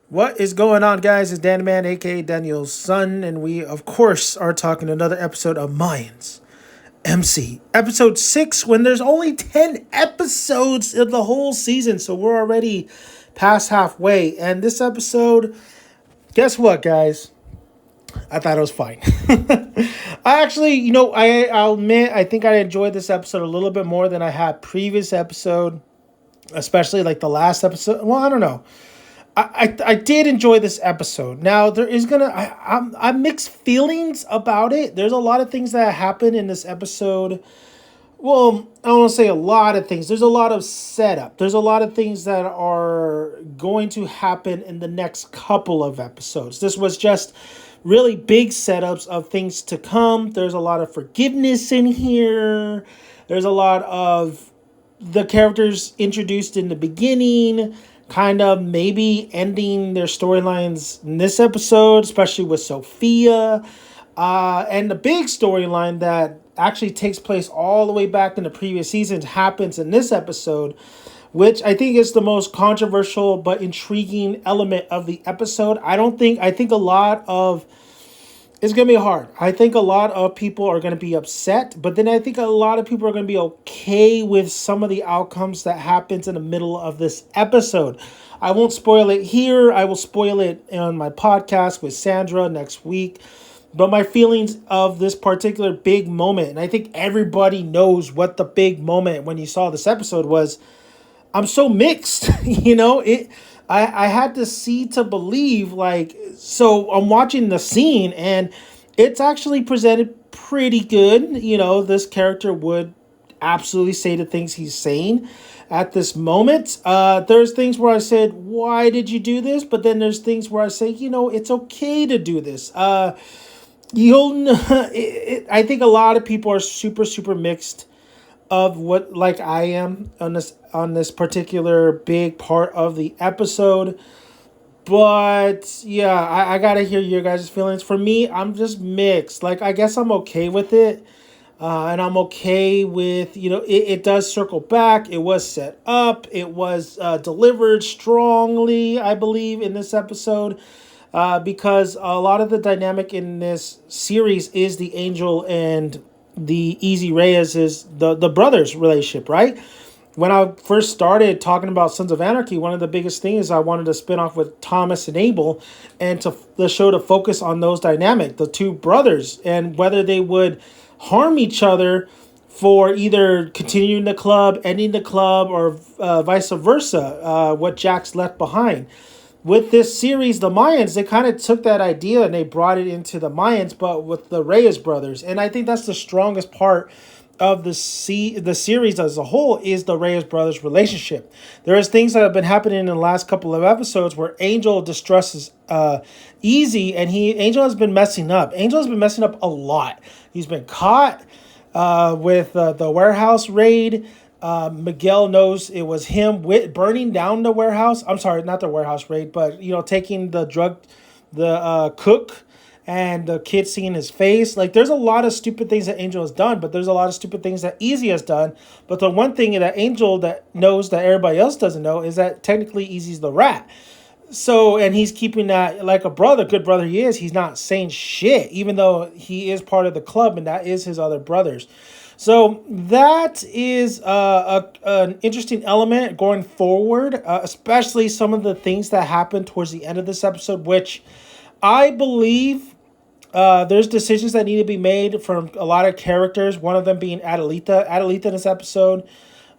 What is going on, guys? It's Dan Man, aka Daniel's son, and we, of course, are talking another episode of Mayans MC, episode 6. When there's only 10 episodes of the whole season, so we're already past halfway. And this episode, guess what, guys? I thought it was fine. I actually, I'll admit, I think I enjoyed this episode a little bit more than I had previous episode, especially like the last episode. Well, I don't know. I did enjoy this episode. Now there is I'm mixed feelings about it. There's a lot of things that happen in this episode. Well, I don't want to say a lot of things. There's a lot of setup. There's a lot of things that are going to happen in the next couple of episodes. This was just really big setups of things to come. There's a lot of forgiveness in here. There's a lot of the characters introduced in the beginning kind of maybe ending their storylines in this episode, especially with Sophia. And the big storyline that actually takes place all the way back in the previous seasons happens in this episode, which I think is the most controversial but intriguing element of the episode. I think a lot of it's going to be hard. I think a lot of people are going to be upset, but then I think a lot of people are going to be okay with some of the outcomes that happens in the middle of this episode. I won't spoil it here. I will spoil it on my podcast with Sandra next week. But my feelings of this particular big moment, and I think everybody knows what the big moment when you saw this episode was. I'm so mixed, I had to see to believe, so I'm watching the scene and it's actually presented pretty good. This character would absolutely say the things he's saying at this moment. There's things where I said, why did you do this? But then there's things where I say, it's okay to do this. I think a lot of people are super, super mixed of what like I am on this particular big part of the episode. But yeah, I gotta hear your guys' feelings. For me, I'm just mixed. Like, I guess I'm okay with it. And I'm okay with, it does circle back. It was set up. It was delivered strongly, I believe, in this episode. Because a lot of the dynamic in this series is the Angel and the Easy Reyes is the brothers relationship, right? When I first started talking about Sons of Anarchy, one of the biggest things I wanted to spin off with Thomas and Abel, and to the show to focus on those dynamic, the two brothers, and whether they would harm each other for either continuing the club, ending the club, or vice versa, what Jax left behind. With this series, the Mayans, they kind of took that idea and they brought it into the Mayans, but with the Reyes brothers. And I think that's the strongest part of the series as a whole is the Reyes brothers relationship. There is things that have been happening in the last couple of episodes where Angel distrusts Easy, and Angel has been messing up. Angel has been messing up a lot. He's been caught with the warehouse raid. Miguel knows it was him burning down the warehouse. I'm sorry, not the warehouse raid, but taking the cook and the kid seeing his face. Like, there's a lot of stupid things that Angel has done, but there's a lot of stupid things that Easy has done. But the one thing that Angel that knows that everybody else doesn't know is that technically Easy's the rat. So, and he's keeping that like a brother, good brother he is. He's not saying shit, even though he is part of the club and that is his other brothers. So that is an interesting element going forward, especially some of the things that happened towards the end of this episode, which I believe there's decisions that need to be made from a lot of characters, one of them being Adelita. Adelita in this episode,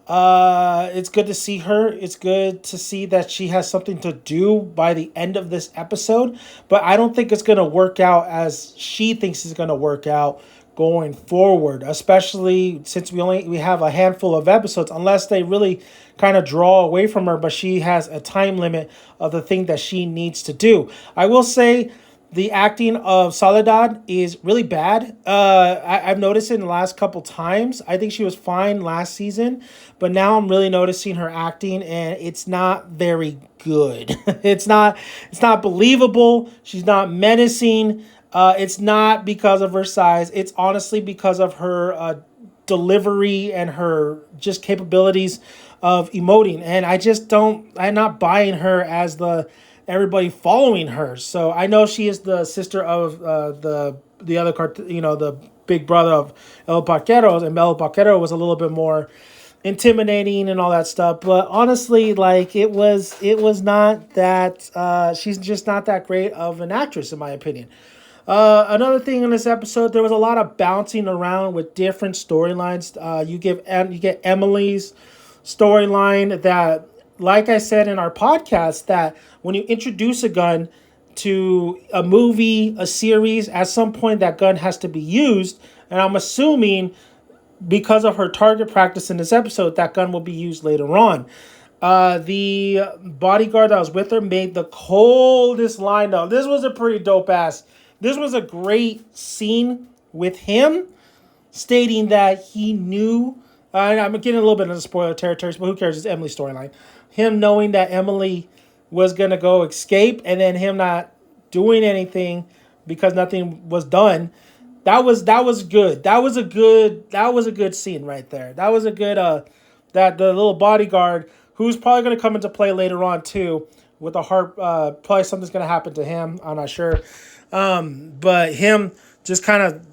it's good to see her. It's good to see that she has something to do by the end of this episode, but I don't think it's going to work out as she thinks it's going to work out going forward, especially since we have a handful of episodes, unless they really kind of draw away from her, but she has a time limit of the thing that she needs to do. I will say the acting of Soledad is really bad. I've noticed it in the last couple times. I think she was fine last season, but now I'm really noticing her acting, and it's not very good. It's not believable. She's not menacing. It's not because of her size. It's honestly because of her delivery and her just capabilities of emoting. And I'm not buying her as everybody following her. So I know she is the sister of the other the big brother of El Paquero, and El Paquero was a little bit more intimidating and all that stuff. But honestly, like it was not that she's just not that great of an actress in my opinion. Another thing in this episode, there was a lot of bouncing around with different storylines. You get Emily's storyline that, like I said in our podcast, that when you introduce a gun to a movie, a series, at some point that gun has to be used. And I'm assuming because of her target practice in this episode, that gun will be used later on. The bodyguard that was with her made the coldest line though. This was a pretty dope ass. This was a great scene with him stating that he knew. And I'm getting a little bit into spoiler territories, but who cares? It's Emily's storyline. Him knowing that Emily was gonna go escape, and then him not doing anything because nothing was done. That was good. That was a good scene right there. That was a good that the little bodyguard who's probably gonna come into play later on too with the heart. Probably something's gonna happen to him. I'm not sure. But him just kind of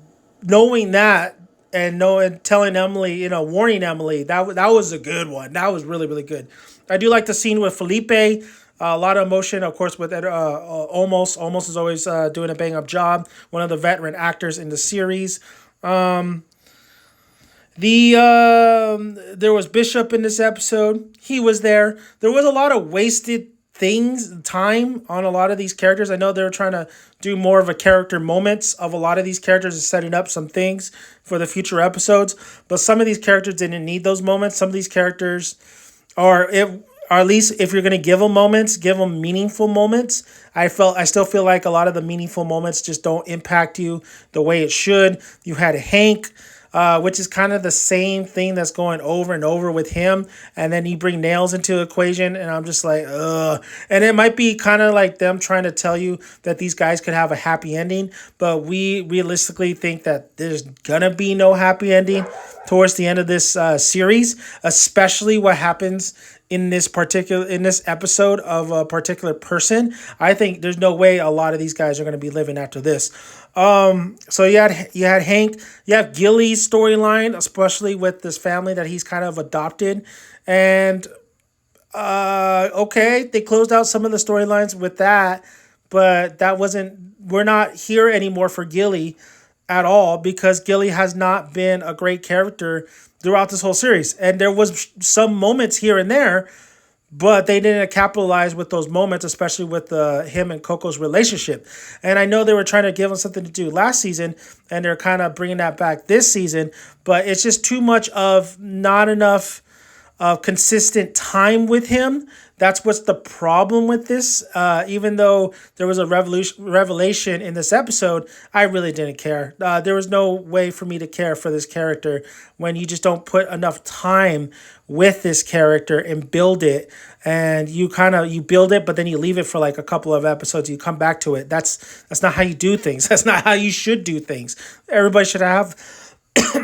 knowing that and telling Emily, warning Emily, that was a good one. That was really, really good. I do like the scene with Felipe. A lot of emotion, of course, with Almost. Almost is always doing a bang up job. One of the veteran actors in the series. There was Bishop in this episode. He was there. There was a lot of wasted time on a lot of these characters. I know they were trying to do more of a character moments of a lot of these characters and setting up some things for the future episodes. But some of these characters didn't need those moments. Some of these characters are, or at least if you're going to give them moments, give them meaningful moments. I still feel like a lot of the meaningful moments just don't impact you the way it should. You had Hank, which is kind of the same thing that's going over and over with him. And then you bring Nails into the equation, and I'm just like, ugh. And it might be kind of like them trying to tell you that these guys could have a happy ending, but we realistically think that there's gonna be no happy ending towards the end of this series, especially what happens in this episode of a particular person. I think there's no way a lot of these guys are going to be living after this. So you had Hank, you have Gilly's storyline, especially with this family that he's kind of adopted, and okay, they closed out some of the storylines with that, but we're not here anymore for Gilly at all, because Gilly has not been a great character throughout this whole series. And there was some moments here and there, but they didn't capitalize with those moments, especially with him and Coco's relationship. And I know they were trying to give him something to do last season, and they're kind of bringing that back this season, but it's just too much of not enough consistent time with him. That's what's the problem with this. Even though there was a revelation in this episode, I really didn't care. There was no way for me to care for this character when you just don't put enough time with this character and build it. And you build it, but then you leave it for like a couple of episodes. You come back to it. That's not how you do things. That's not how you should do things. Everybody should have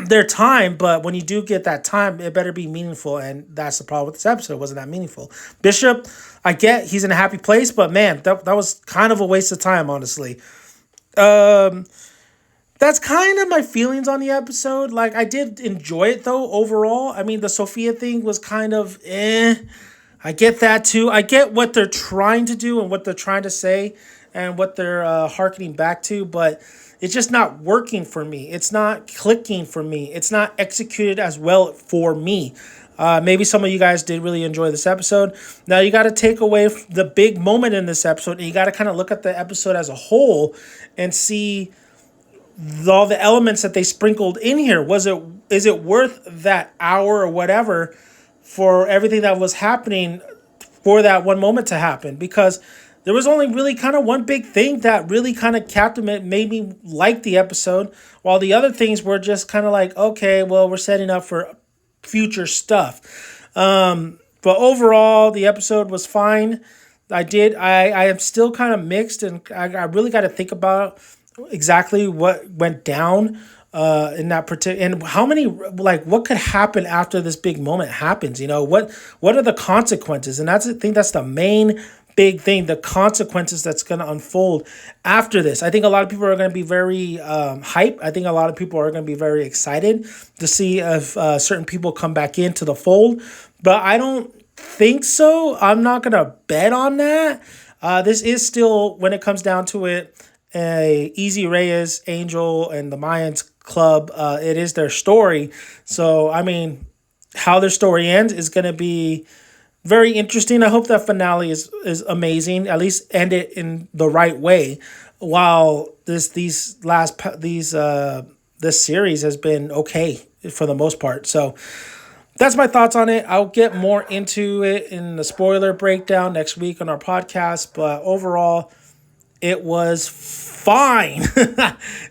their time, but when you do get that time, it better be meaningful, and that's the problem with this episode. It wasn't that meaningful. Bishop, I get he's in a happy place, but man, that was kind of a waste of time, honestly. That's kind of my feelings on the episode. Like, I did enjoy it though overall. I mean, the Sophia thing was kind of I get that too. I get what they're trying to do and what they're trying to say and what they're hearkening back to, but it's just not working for me. It's not clicking for me. It's not executed as well for me. Maybe some of you guys did really enjoy this episode. Now you got to take away the big moment in this episode, and you got to kind of look at the episode as a whole and see all the elements that they sprinkled in here. Is it worth that hour or whatever for everything that was happening for that one moment to happen? Because there was only really kind of one big thing that really kind of made me like the episode, while the other things were just kind of like, okay, well, we're setting up for future stuff. But overall, the episode was fine. I am still kind of mixed, and I really got to think about exactly what went down in that particular, and how many, like, what could happen after this big moment happens. What are the consequences? And I think that's the main big thing, the consequences that's going to unfold after this. I think a lot of people are going to be very hyped. I think a lot of people are going to be very excited to see if certain people come back into the fold. But I don't think so. I'm not going to bet on that. This is still, when it comes down to it, Easy Reyes, Angel, and the Mayans Club. It is their story. So, I mean, how their story ends is going to be very interesting. I hope that finale is amazing. At least end it in the right way. While this series has been okay for the most part. So that's my thoughts on it. I'll get more into it in the spoiler breakdown next week on our podcast. But overall, it was fine.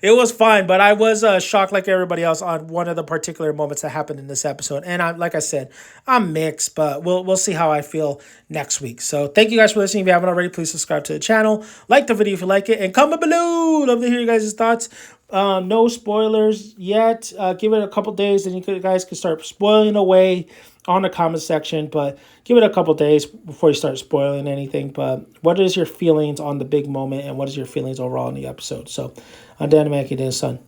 It was fine, but I was shocked like everybody else on one of the particular moments that happened in this episode. And like I said, I'm mixed, but we'll see how I feel next week. So thank you guys for listening. If you haven't already, please subscribe to the channel. Like the video if you like it, and comment below. Love to hear you guys' thoughts. No spoilers yet. Give it a couple days, and you guys can start spoiling away on the comment section, but give it a couple days before you start spoiling anything. But what is your feelings on the big moment, and what is your feelings overall in the episode? So, I'm Dan Mackey, Son.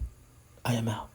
I am out.